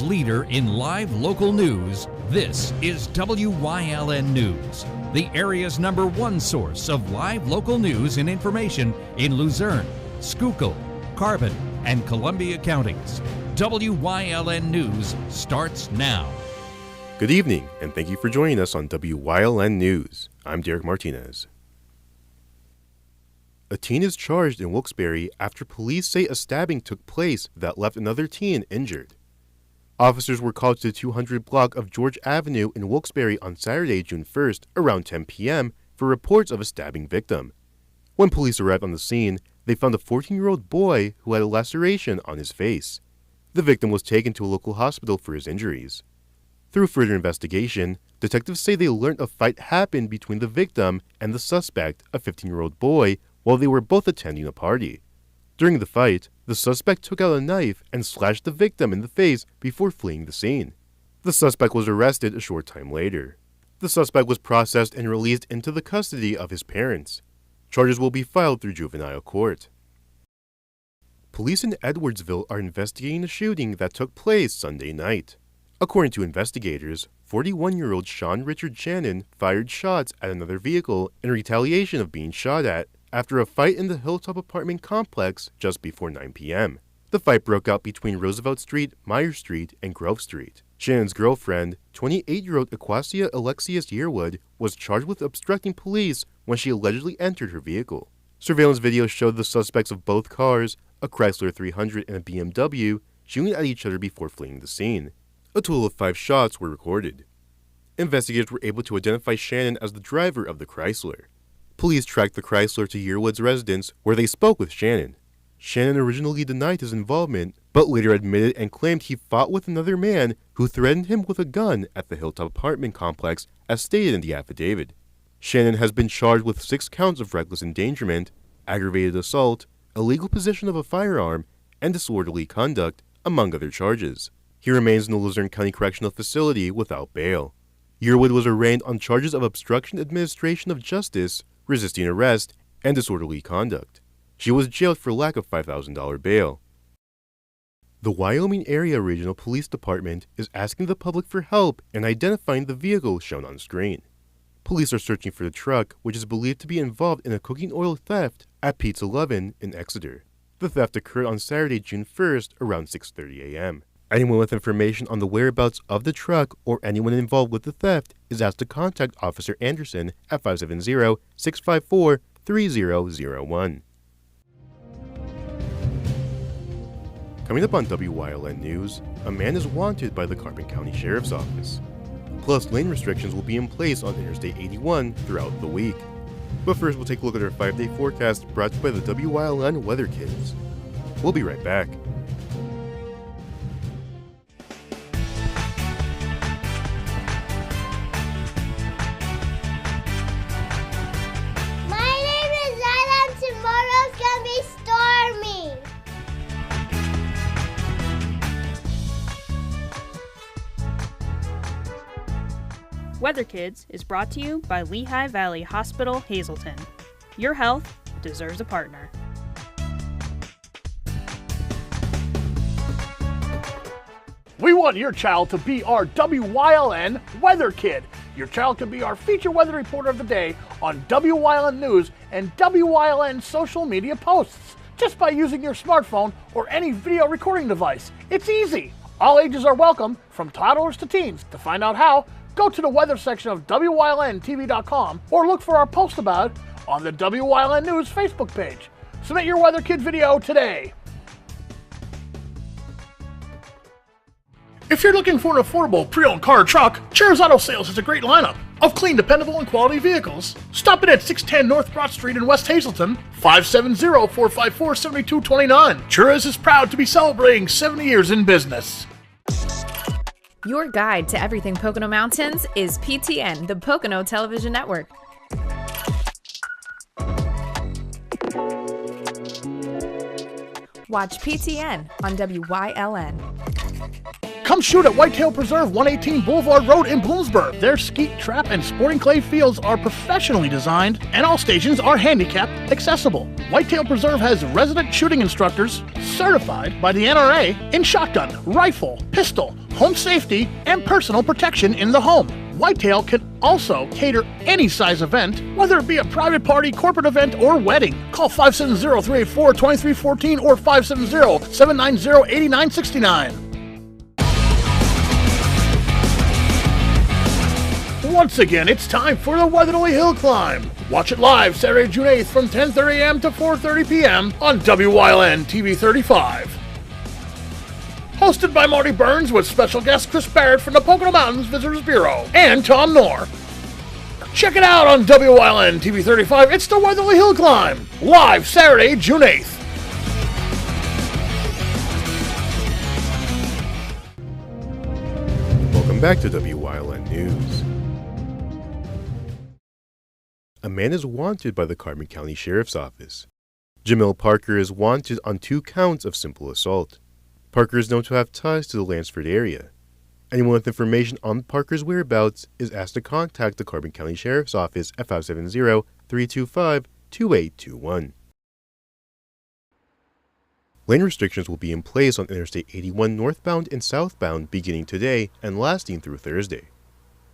leader in live local news, this is WYLN News, the area's #1 source of live local news and information in Luzerne, Schuylkill, Carbon, and Columbia counties. WYLN News starts now. Good evening, and thank you for joining us on WYLN News. I'm Derek Martinez. A teen is charged in Wilkes-Barre after police say a stabbing took place that left another teen injured. Officers were called to the 200 block of George Avenue in Wilkes-Barre on Saturday, June 1st, around 10 p.m. for reports of a stabbing victim. When police arrived on the scene, they found a 14-year-old boy who had a laceration on his face. The victim was taken to a local hospital for his injuries. Through further investigation, detectives say they learned a fight happened between the victim and the suspect, a 15-year-old boy, while they were both attending a party. During the fight, the suspect took out a knife and slashed the victim in the face before fleeing the scene. The suspect was arrested a short time later. The suspect was processed and released into the custody of his parents. Charges will be filed through juvenile court. Police in Edwardsville are investigating a shooting that took place Sunday night. According to investigators, 41-year-old Sean Richard Shannon fired shots at another vehicle in retaliation of being shot at after a fight in the Hilltop apartment complex just before 9 p.m. The fight broke out between Roosevelt Street, Meyer Street, and Grove Street. Shannon's girlfriend, 28-year-old Aquasia Alexius Yearwood, was charged with obstructing police when she allegedly entered her vehicle. Surveillance video showed the suspects of both cars, a Chrysler 300 and a BMW, shooting at each other before fleeing the scene. A total of 5 shots were recorded. Investigators were able to identify Shannon as the driver of the Chrysler. Police tracked the Chrysler to Yearwood's residence, where they spoke with Shannon. Shannon originally denied his involvement, but later admitted and claimed he fought with another man who threatened him with a gun at the Hilltop apartment complex, as stated in the affidavit. Shannon has been charged with 6 counts of reckless endangerment, aggravated assault, illegal possession of a firearm, and disorderly conduct, among other charges. He remains in the Luzerne County Correctional Facility without bail. Yearwood was arraigned on charges of obstruction administration of justice, resisting arrest, and disorderly conduct. She was jailed for lack of $5,000 bail. The Wyoming Area Regional Police Department is asking the public for help in identifying the vehicle shown on screen. Police are searching for the truck, which is believed to be involved in a cooking oil theft at Pete's 11 in Exeter. The theft occurred on Saturday, June 1st, around 6:30 a.m. Anyone with information on the whereabouts of the truck or anyone involved with the theft is asked to contact Officer Anderson at 570-654-3001. Coming up on WYLN News, a man is wanted by the Carbon County Sheriff's Office. Plus, lane restrictions will be in place on Interstate 81 throughout the week. But first, we'll take a look at our 5-day forecast brought to you by the WYLN Weather Kids. We'll be right back. Weather Kids is brought to you by Lehigh Valley Hospital, Hazleton. Your health deserves a partner. We want your child to be our WYLN Weather Kid. Your child can be our feature weather reporter of the day on WYLN News and WYLN social media posts just by using your smartphone or any video recording device. It's easy. All ages are welcome, from toddlers to teens. To find out how, go to the weather section of WYLNTV.com or look for our post about it on the WYLN News Facebook page. Submit your Weather Kid video today. If you're looking for an affordable pre-owned car or truck, Cheers Auto Sales has a great lineup of clean, dependable, and quality vehicles. Stop in at 610 North Broad Street in West Hazleton, 570-454-7229. Cheers is proud to be celebrating 70 years in business. Your guide to everything Pocono Mountains is PTN, the Pocono Television Network. Watch PTN on WYLN. Come shoot at Whitetail Preserve, 118 Boulevard Road in Bloomsburg. Their skeet, trap, and sporting clay fields are professionally designed, and all stations are handicap accessible. Whitetail Preserve has resident shooting instructors certified by the NRA in shotgun, rifle, pistol, home safety, and personal protection in the home. Whitetail can also cater any size event, whether it be a private party, corporate event, or wedding. Call 570-384-2314 or 570-790-8969. Once again, it's time for the Weatherly Hill Climb. Watch it live Saturday, June 8th from 10:30 a.m. to 4:30 p.m. on Wyln TV 35. Hosted by Marty Burns with special guest Chris Barrett from the Pocono Mountains Visitors Bureau and Tom Knorr. Check it out on Wyln TV 35. It's the Weatherly Hill Climb, live Saturday, June 8th. Welcome back to WYLN News. A man is wanted by the Carbon County Sheriff's Office. Jamil Parker is wanted on 2 counts of simple assault. Parker is known to have ties to the Lansford area. Anyone with information on Parker's whereabouts is asked to contact the Carbon County Sheriff's Office at 570-325-2821. Lane restrictions will be in place on Interstate 81 northbound and southbound beginning today and lasting through Thursday.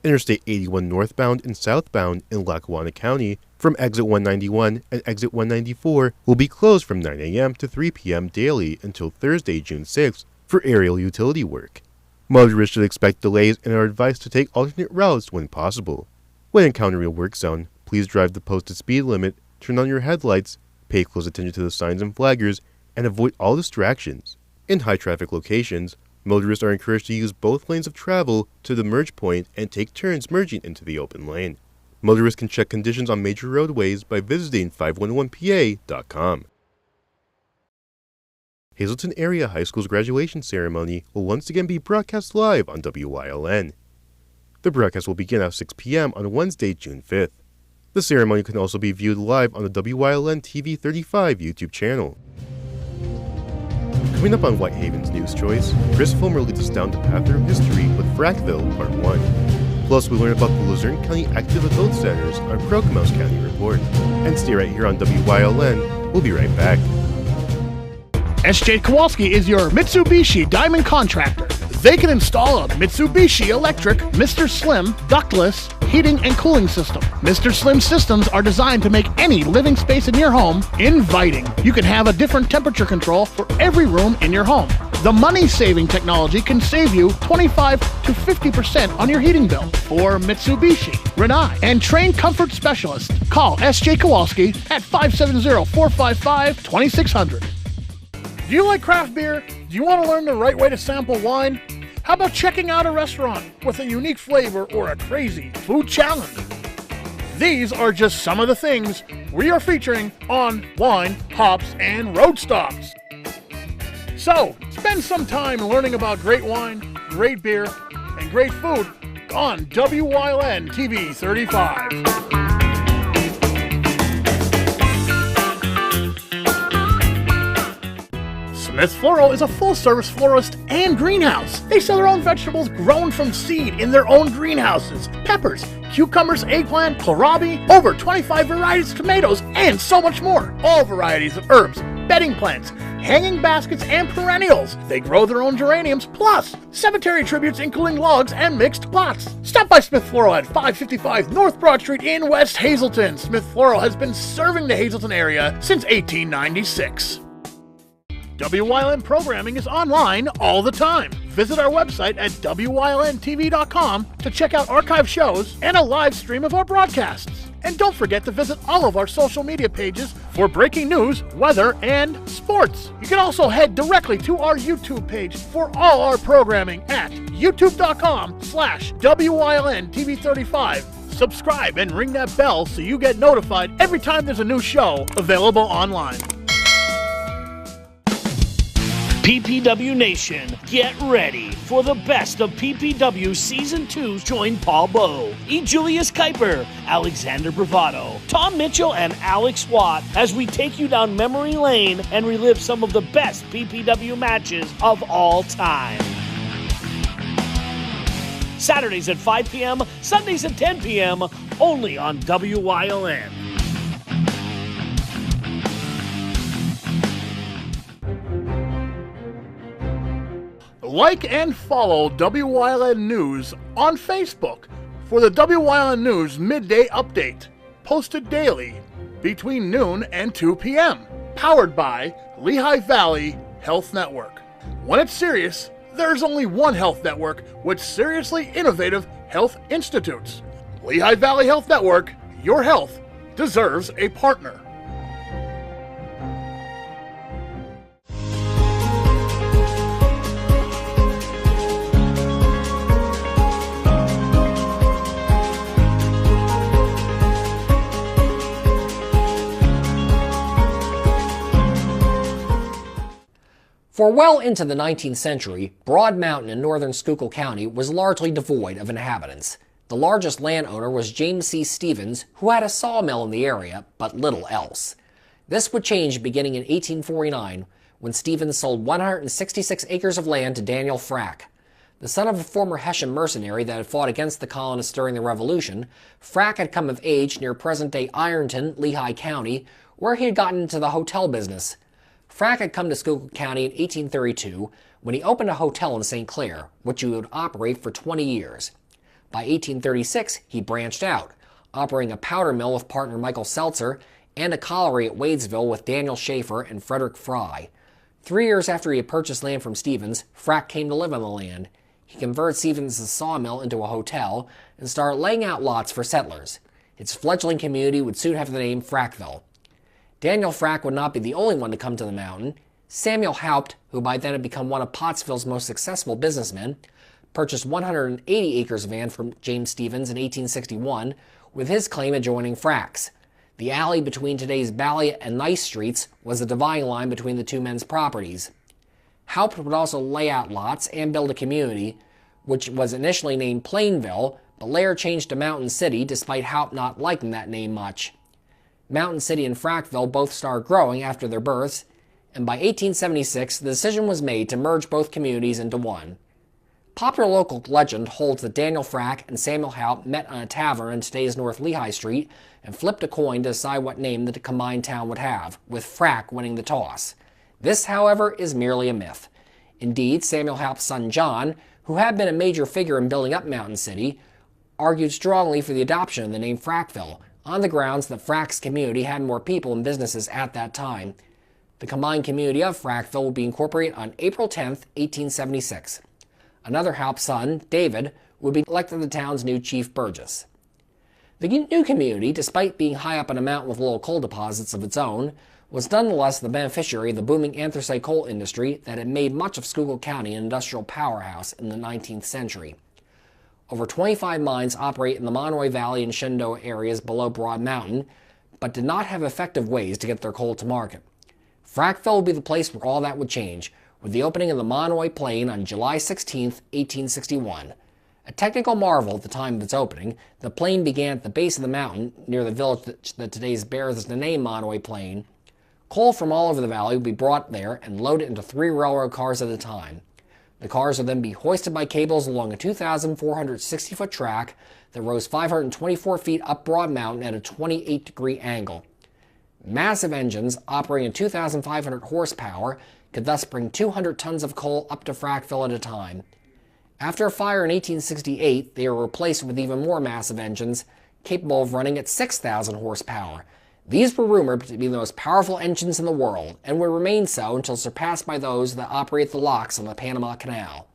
Interstate 81 northbound and southbound in Lackawanna County from exit 191 and exit 194 will be closed from 9 a.m. to 3 p.m. daily until Thursday, June 6th for aerial utility work. Motorists should expect delays and are advised to take alternate routes when possible. When encountering a work zone, please drive the posted speed limit, turn on your headlights, pay close attention to the signs and flaggers, and avoid all distractions. In high-traffic locations, motorists are encouraged to use both lanes of travel to the merge point and take turns merging into the open lane. Motorists can check conditions on major roadways by visiting 511pa.com. Hazleton Area High School's graduation ceremony will once again be broadcast live on WYLN. The broadcast will begin at 6 p.m. on Wednesday, June 5th. The ceremony can also be viewed live on the WYLN TV 35 YouTube channel. Coming up on Whitehaven's News Choice, Chris Fulmer leads us down the path through history with Frackville Part 1. Plus, we learn about the Luzerne County Active Adult Centers on Crocomouse County Report. And stay right here on WYLN. We'll be right back. SJ Kowalski is your Mitsubishi Diamond Contractor. They can install a Mitsubishi electric Mr. Slim ductless heating and cooling system. Mr. Slim systems are designed to make any living space in your home inviting. You can have a different temperature control for every room in your home. The money-saving technology can save you 25 to 50% on your heating bill. For Mitsubishi, Rinnai, and trained comfort specialists, call SJ Kowalski at 570-455-2600. Do you like craft beer? Do you want to learn the right way to sample wine? How about checking out a restaurant with a unique flavor or a crazy food challenge? These are just some of the things we are featuring on Wine, Hops, and Road Stops. So, spend some time learning about great wine, great beer, and great food on WYLN TV 35. Smith Floral is a full-service florist and greenhouse. They sell their own vegetables grown from seed in their own greenhouses. Peppers, cucumbers, eggplant, kohlrabi, over 25 varieties of tomatoes, and so much more. All varieties of herbs, bedding plants, hanging baskets, and perennials. They grow their own geraniums, plus cemetery tributes including logs and mixed pots. Stop by Smith Floral at 555 North Broad Street in West Hazleton. Smith Floral has been serving the Hazleton area since 1896. WYLN programming is online all the time. Visit our website at WYLNTV.com to check out archive shows and a live stream of our broadcasts. And don't forget to visit all of our social media pages for breaking news, weather, and sports. You can also head directly to our YouTube page for all our programming at youtube.com/WYLNTV35. Subscribe and ring that bell so you get notified every time there's a new show available online. PPW Nation, get ready for the best of PPW Season 2. Join Paul Bowe, E. Julius Kuiper, Alexander Bravado, Tom Mitchell, and Alex Watt as we take you down memory lane and relive some of the best PPW matches of all time. Saturdays at 5 p.m., Sundays at 10 p.m., only on WYLN. Like and follow WYLN News on Facebook for the WYLN News Midday Update, posted daily between noon and 2 p.m., powered by Lehigh Valley Health Network. When it's serious, there's only one health network with seriously innovative health institutes. Lehigh Valley Health Network, your health deserves a partner. For well into the 19th century, Broad Mountain in northern Schuylkill County was largely devoid of inhabitants. The largest landowner was James C. Stevens, who had a sawmill in the area, but little else. This would change beginning in 1849, when Stevens sold 166 acres of land to Daniel Frack. The son of a former Hessian mercenary that had fought against the colonists during the Revolution, Frack had come of age near present-day Ironton, Lehigh County, where he had gotten into the hotel business. Frack had come to Schuylkill County in 1832 when he opened a hotel in St. Clair, which he would operate for 20 years. By 1836, he branched out, operating a powder mill with partner Michael Seltzer and a colliery at Wadesville with Daniel Schaefer and Frederick Fry. 3 years after he had purchased land from Stevens, Frack came to live on the land. He converted Stevens' sawmill into a hotel and started laying out lots for settlers. Its fledgling community would soon have the name Frackville. Daniel Frack would not be the only one to come to the mountain. Samuel Haupt, who by then had become one of Pottsville's most successful businessmen, purchased 180 acres of land from James Stevens in 1861, with his claim adjoining Frack's. The alley between today's Balliet and Nice Streets was the dividing line between the two men's properties. Haupt would also lay out lots and build a community, which was initially named Plainville, but later changed to Mountain City, despite Haupt not liking that name much. Mountain City and Frackville both started growing after their births, and by 1876 the decision was made to merge both communities into one. Popular local legend holds that Daniel Frack and Samuel Haupt met on a tavern in today's North Lehigh Street and flipped a coin to decide what name the combined town would have, with Frack winning the toss. This, however, is merely a myth. Indeed, Samuel Haupt's son John, who had been a major figure in building up Mountain City, argued strongly for the adoption of the name Frackville, on the grounds that Frack's community had more people and businesses at that time. The combined community of Frackville would be incorporated on April 10, 1876. Another Haupt son, David, would be elected the town's new chief burgess. The new community, despite being high up on a mountain with little coal deposits of its own, was nonetheless the beneficiary of the booming anthracite coal industry that had made much of Schuylkill County an industrial powerhouse in the 19th century. Over 25 mines operate in the Monroe Valley and Shenandoah areas below Broad Mountain, but did not have effective ways to get their coal to market. Frackville would be the place where all that would change, with the opening of the Monroe Plain on July 16, 1861. A technical marvel at the time of its opening, the plain began at the base of the mountain, near the village that today bears the name Monroe Plain. Coal from all over the valley would be brought there and loaded into 3 railroad cars at a time. The cars would then be hoisted by cables along a 2,460-foot track that rose 524 feet up Broad Mountain at a 28-degree angle. Massive engines, operating at 2,500 horsepower, could thus bring 200 tons of coal up to Frackville at a time. After a fire in 1868, they were replaced with even more massive engines, capable of running at 6,000 horsepower. These were rumored to be the most powerful engines in the world, and would remain so until surpassed by those that operate the locks on the Panama Canal.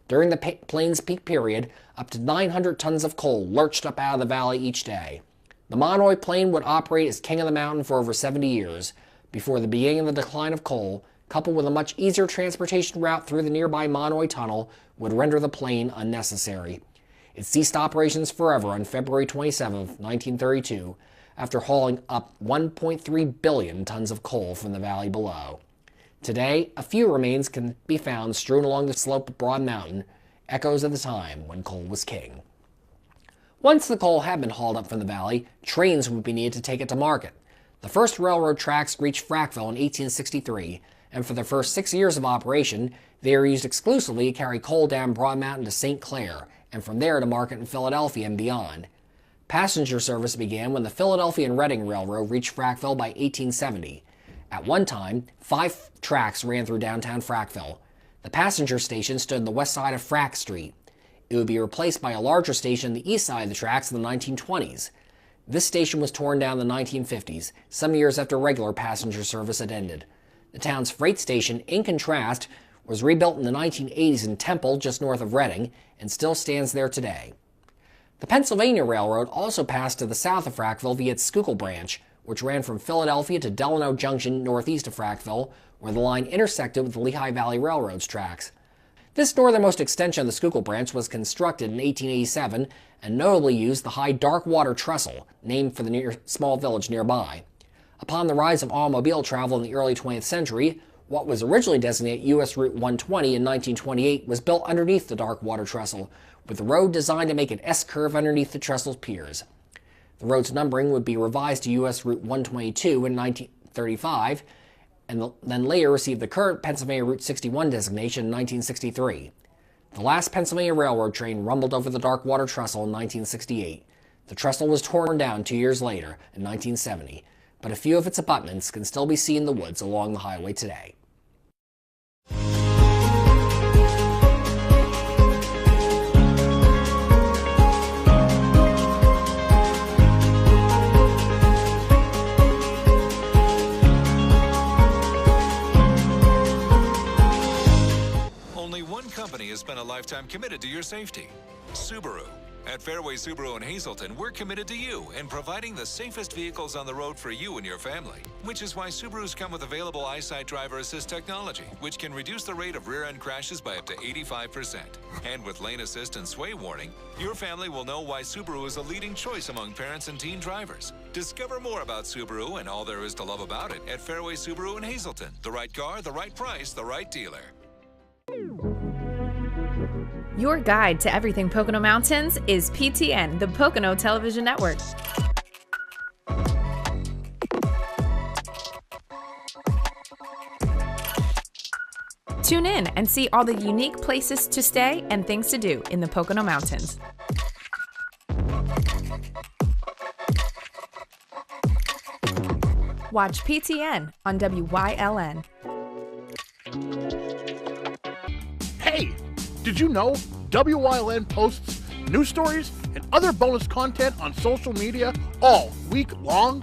During the plain's peak period, up to 900 tons of coal lurched up out of the valley each day. The Monroe Plain would operate as king of the mountain for over 70 years, before the beginning of the decline of coal, coupled with a much easier transportation route through the nearby Monroe Tunnel, would render the plain unnecessary. It ceased operations forever on February 27, 1932, after hauling up 1.3 billion tons of coal from the valley below. Today, a few remains can be found strewn along the slope of Broad Mountain, echoes of the time when coal was king. Once the coal had been hauled up from the valley, trains would be needed to take it to market. The first railroad tracks reached Frackville in 1863, and for the first 6 years of operation, they were used exclusively to carry coal down Broad Mountain to St. Clair, and from there to market in Philadelphia and beyond. Passenger service began when the Philadelphia and Reading Railroad reached Frackville by 1870. At one time, 5 tracks ran through downtown Frackville. The passenger station stood on the west side of Frack Street. It would be replaced by a larger station on the east side of the tracks in the 1920s. This station was torn down in the 1950s, some years after regular passenger service had ended. The town's freight station, in contrast, was rebuilt in the 1980s in Temple, just north of Reading, and still stands there today. The Pennsylvania Railroad also passed to the south of Frackville via its Schuylkill branch, which ran from Philadelphia to Delano Junction northeast of Frackville, where the line intersected with the Lehigh Valley Railroad's tracks. This northernmost extension of the Schuylkill branch was constructed in 1887 and notably used the high dark water trestle, named for the small village nearby. Upon the rise of automobile travel in the early 20th century, what was originally designated U.S. Route 120 in 1928 was built underneath the dark water trestle, with the road designed to make an S-curve underneath the trestle's piers. The road's numbering would be revised to U.S. Route 122 in 1935, and then later received the current Pennsylvania Route 61 designation in 1963. The last Pennsylvania Railroad train rumbled over the dark water trestle in 1968. The trestle was torn down 2 years later, in 1970, but a few of its abutments can still be seen in the woods along the highway today. Company has been a lifetime committed to your safety. Subaru. At Fairway Subaru in Hazleton, we're committed to you and providing the safest vehicles on the road for you and your family. Which is why Subarus come with available EyeSight driver assist technology, which can reduce the rate of rear-end crashes by up to 85%. And with lane assist and sway warning, your family will know why Subaru is a leading choice among parents and teen drivers. Discover more about Subaru and all there is to love about it at Fairway Subaru in Hazleton. The right car, the right price, the right dealer. Your guide to everything Pocono Mountains is PTN, the Pocono Television Network. Tune in and see all the unique places to stay and things to do in the Pocono Mountains. Watch PTN on WYLN. Hey, did you know WYLN posts news stories and other bonus content on social media all week long?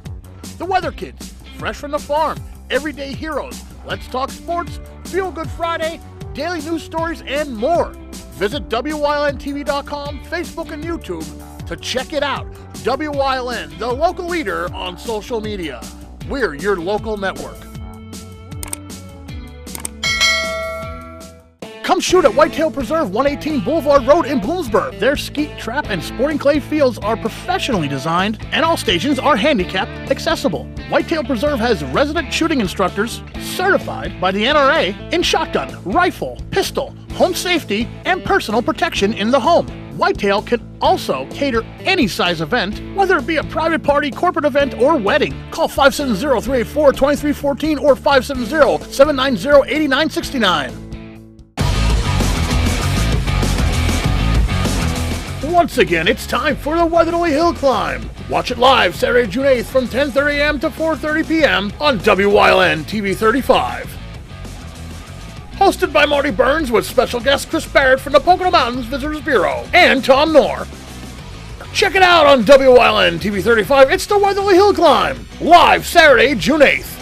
The Weather Kids, Fresh from the Farm, Everyday Heroes, Let's Talk Sports, Feel Good Friday, daily news stories, and more. Visit WYLNTV.com, Facebook, and YouTube to check it out. WYLN, the local leader on social media. We're your local network. Come shoot at Whitetail Preserve, 118 Boulevard Road in Bloomsburg. Their skeet, trap, and sporting clay fields are professionally designed, and all stations are handicapped accessible. Whitetail Preserve has resident shooting instructors certified by the NRA in shotgun, rifle, pistol, home safety, and personal protection in the home. Whitetail can also cater any size event, whether it be a private party, corporate event, or wedding. Call 570-384-2314 or 570-790-8969. Once again, it's time for the Weatherly Hill Climb. Watch it live Saturday, June 8th from 10:30 a.m. to 4:30 p.m. on WYLN TV 35. Hosted by Marty Burns with special guest Chris Barrett from the Pocono Mountains Visitors Bureau and Tom Knorr. Check it out on WYLN TV 35. It's the Weatherly Hill Climb, live Saturday, June 8th.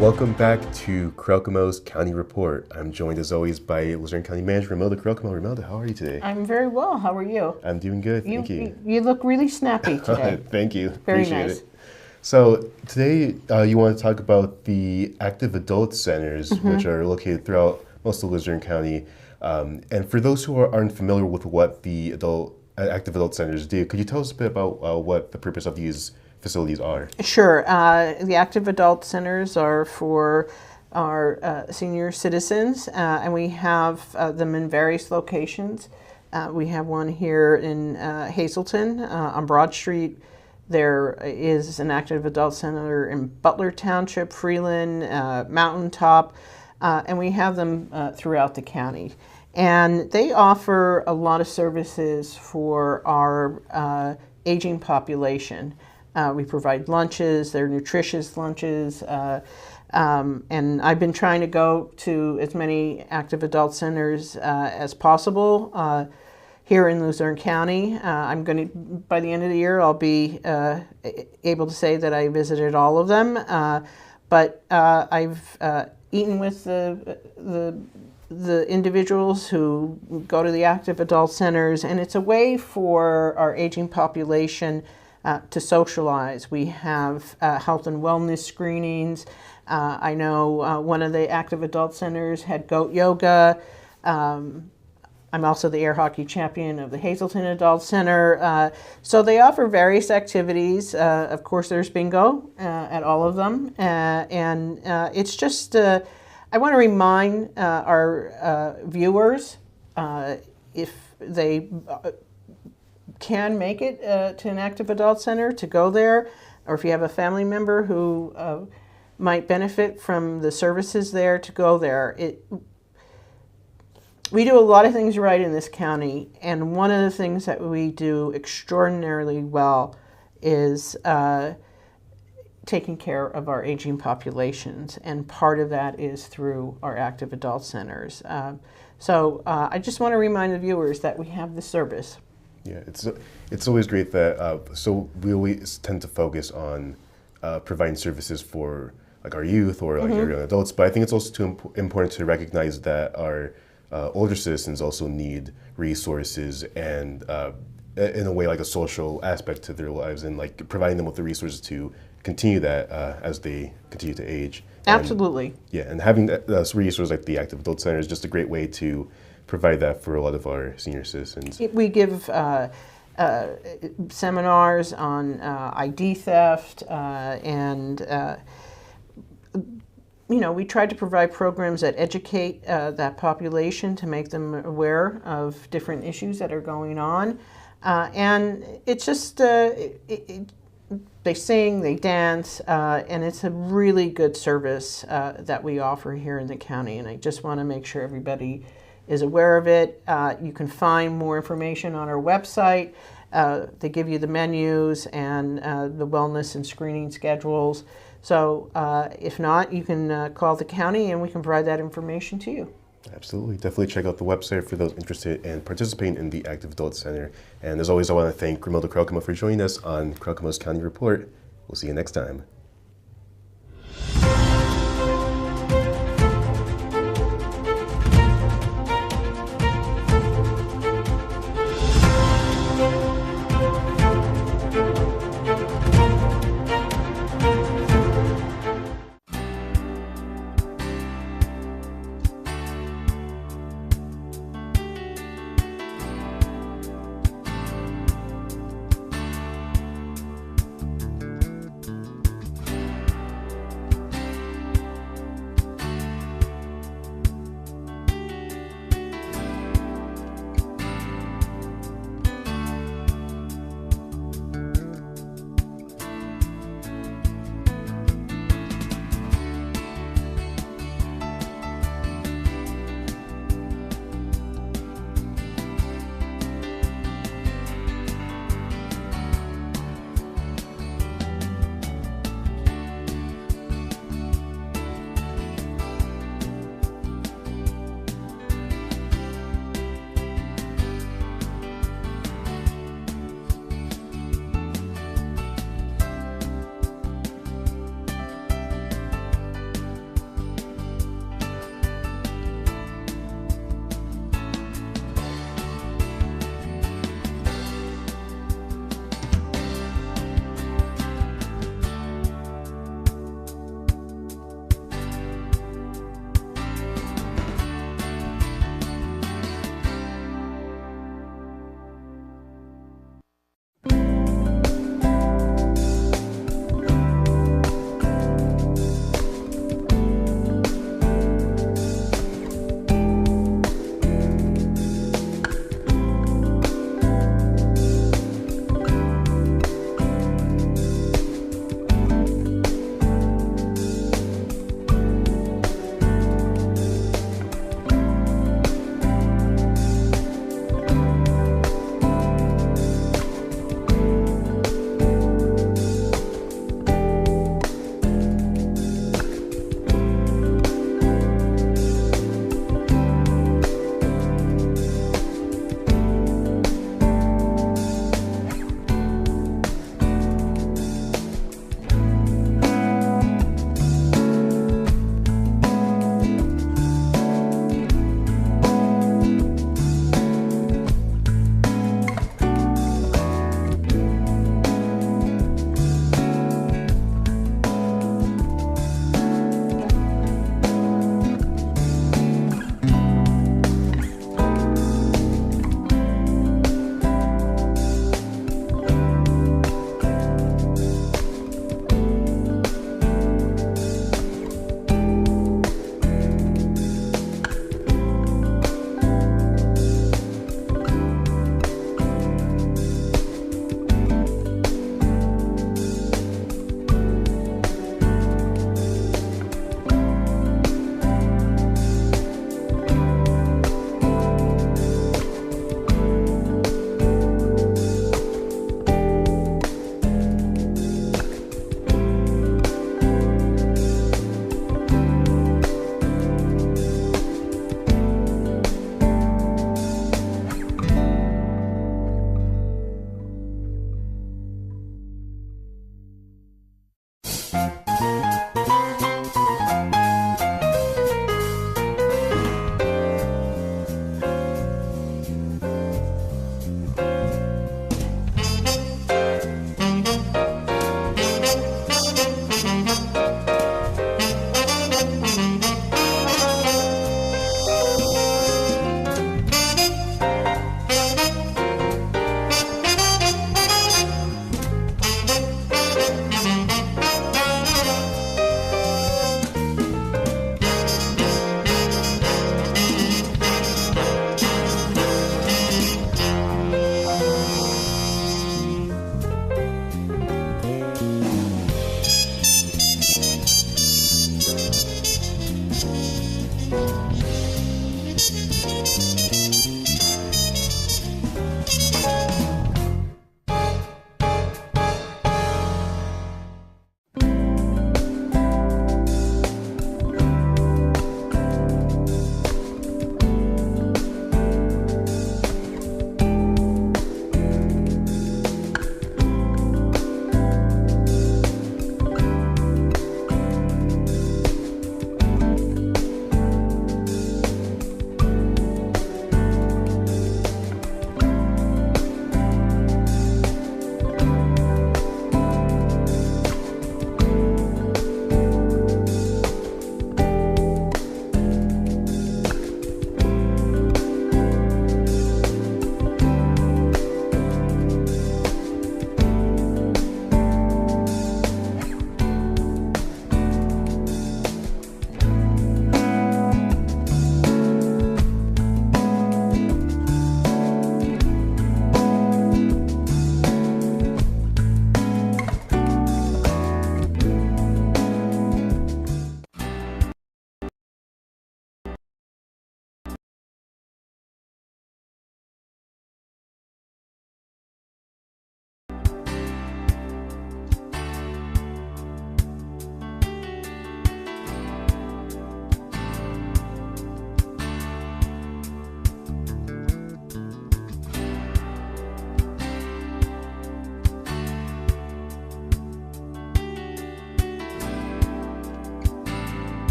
Welcome back to Carelcomo's County Report. I'm joined as always by Luzerne County Manager Romelda Carelcomo. Romelda, how are you today? I'm very well. How are you? I'm doing good, thank you. You look really snappy today. Thank you. Very Appreciate nice. it. So today you want to talk about the active adult centers, which are located throughout most of Luzerne County. And for those who aren't familiar with what the active adult centers do, could you tell us a bit about what the purpose of these facilities are? Sure. The active adult centers are for our senior citizens, and we have them in various locations. We have one here in Hazleton on Broad Street. There is an active adult center in Butler Township, Freeland, Mountaintop, and we have them throughout the county. And they offer a lot of services for our aging population. We provide lunches, they're nutritious lunches, and I've been trying to go to as many active adult centers as possible here in Luzerne County. I'm going to, by the end of the year, I'll be able to say that I visited all of them. But I've eaten with the individuals who go to the active adult centers, and it's a way for our aging population to socialize. We have health and wellness screenings. I know one of the active adult centers had goat yoga. I'm also the air hockey champion of the Hazleton Adult Center. So they offer various activities. Of course, there's bingo at all of them. And it's just, I want to remind our viewers, if they can make it to an active adult center, to go there, or if you have a family member who might benefit from the services there, to go there. We do a lot of things right in this county, and one of the things that we do extraordinarily well is taking care of our aging populations, and part of that is through our active adult centers. So I just want to remind the viewers that we have this service. Yeah, it's always great that, so we always tend to focus on providing services for like our youth or like our young adults, but I think it's also too important to recognize that our older citizens also need resources and in a way like a social aspect to their lives, and like providing them with the resources to continue that as they continue to age. Absolutely. And having that resource like the Active Adult Center is just a great way to provide that for a lot of our senior citizens. We give seminars on ID theft and we try to provide programs that educate that population to make them aware of different issues that are going on. And it's just, they sing, they dance, and it's a really good service that we offer here in the county. And I just want to make sure everybody is aware of it. You can find more information on our website. They give you the menus and the wellness and screening schedules. So if not, you can call the county and we can provide that information to you. Absolutely. Definitely check out the website for those interested in participating in the Active Adult Center. And as always, I want to thank Grimilda Krokema for joining us on Krokema's County Report. We'll see you next time.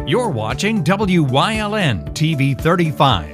You're watching WYLN TV 35.